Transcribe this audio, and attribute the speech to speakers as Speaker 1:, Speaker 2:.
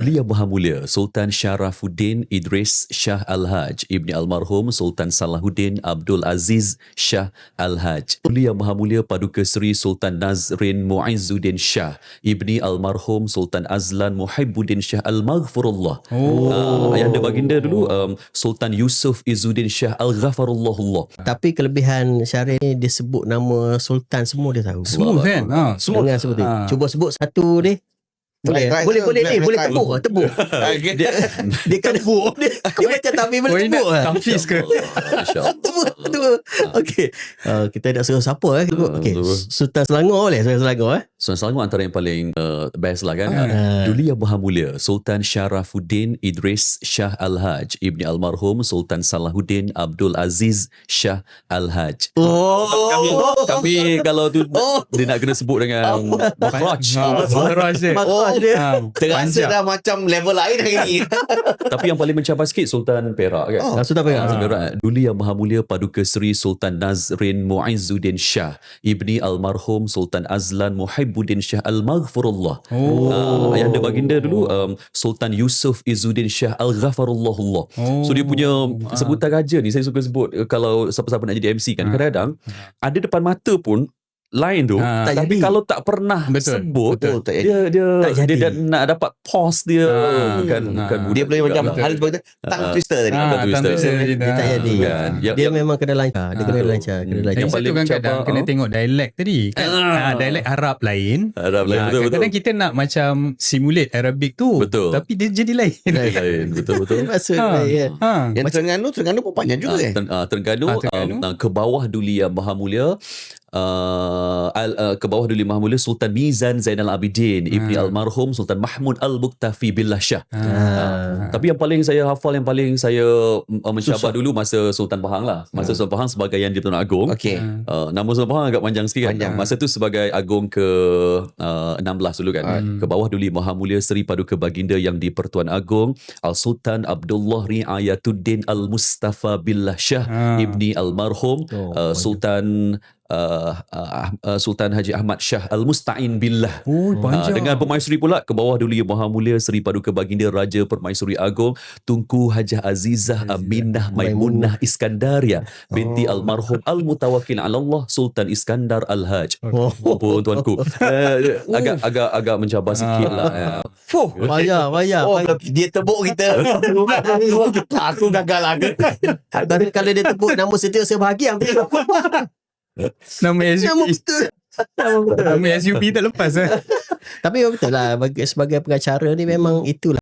Speaker 1: Yang Maha Mulia Sultan Sharafuddin Idris Shah Al-Haj Ibni Almarhum Sultan Salahuddin Abdul Aziz Shah Al-Haj. Yang Maha Mulia Paduka Seri Sultan Nazrin Muizzuddin Shah Ibni Almarhum Sultan Azlan Muhibbuddin Shah Al-Maghfurullah. Ayahanda baginda dulu Sultan Yusuf Izzuddin Shah Al-Ghafarullahullah.
Speaker 2: Tapi kelebihan Syarif ni dia sebut nama Sultan semua dia tahu.
Speaker 3: Smooth kan?
Speaker 2: Semua jangan sebut dia. Cuba sebut satu ni. Boleh boleh tebuh. Dia kan tebuh. Dia macam tapi boleh tebuh.
Speaker 3: Tafiz ke?
Speaker 2: Tebuh. Okey. Kita nak suruh siapa okey. Sultan Selangor boleh? Sultan Selangor
Speaker 1: Sultan Selangor antara yang paling best lah kan. Dulu Yang Maha Mulia Sultan Sharafuddin Idris Shah Al-Haj Ibni Almarhum Sultan Salahuddin Abdul Aziz Shah Al-Haj. Kami kalau tu dia nak kena sebut dengan Makhraj.
Speaker 4: Terasa dah macam level lain hari ni.
Speaker 1: Tapi yang paling mencabar sikit Sultan Perak kan.
Speaker 2: Sultan Perak.
Speaker 1: Dulu Yang Maha Mulia Paduka Seri Sultan Nazrin Muizzuddin Shah Ibni Almarhum Sultan Azlan Muhibbuddin Shah Al-Maghfurullah. Ayahanda baginda dulu Sultan Yusuf Izzuddin Shah Al-Ghafarullahullah. So dia punya sebutan raja ni saya suka sebut kalau siapa-siapa nak jadi MC kan. Kadang-kadang ada depan mata pun lain tu, tapi kalau tak pernah sebut dia nak dapat pause dia bukan
Speaker 4: dia boleh macam hal seperti tongue twister tadi.
Speaker 2: Dia tak jadi. Dia memang kena lancar. Dia kena lancar.
Speaker 3: Yang paling kadang kena tengok dialek tadi kan. Dialek Arab lain. Kadang-kadang kita nak macam simulate Arabic tu, tapi dia jadi lain.
Speaker 1: Betul.
Speaker 2: Maksudnya
Speaker 4: yang Terengganu pun panjang juga
Speaker 1: Terengganu ke bawah Duli Yang Maha Mulia ke bawah Duli Maha Mulia Sultan Mizan Zainal Abidin Ibni Almarhum Sultan Mahmud Al-Muqtafi Billah Shah. Tapi yang paling saya hafal, yang paling saya mencabar dulu masa Sultan Pahang lah. Masa Sultan Pahang sebagai Yang di-Pertuan Agong. Nama Sultan Pahang agak panjang sikit kan. Masa tu sebagai Agong ke 16 dulu kan. Ke bawah Duli Maha Mulia Seri Paduka Baginda Yang di-Pertuan Agong Al-Sultan Abdullah Riayatuddin Al-Mustafa Billah Shah Ibni Almarhum Sultan Sultan Haji Ahmad Shah Al-Musta'in Billah. Dengan permaisuri pula ke bawah Duli Yang Maha Mulia Seri Paduka Baginda Raja Permaisuri Agong Tunku Hajah Azizah Aminah Maimunah Iskandaria binti Almarhum Al-Mutawakkil 'ala Allah Sultan Iskandar Al-Haj. Ampun tuanku. Agak mencabar sikit lah.
Speaker 2: Payah.
Speaker 4: Dia tebuk kita. Aku gagal lah.
Speaker 2: Kalau dia tebuk nama Setiausaha saya bahagia.
Speaker 3: Nama SUP tak lepas.
Speaker 2: Tapi betul lah, sebagai pengacara ni memang itulah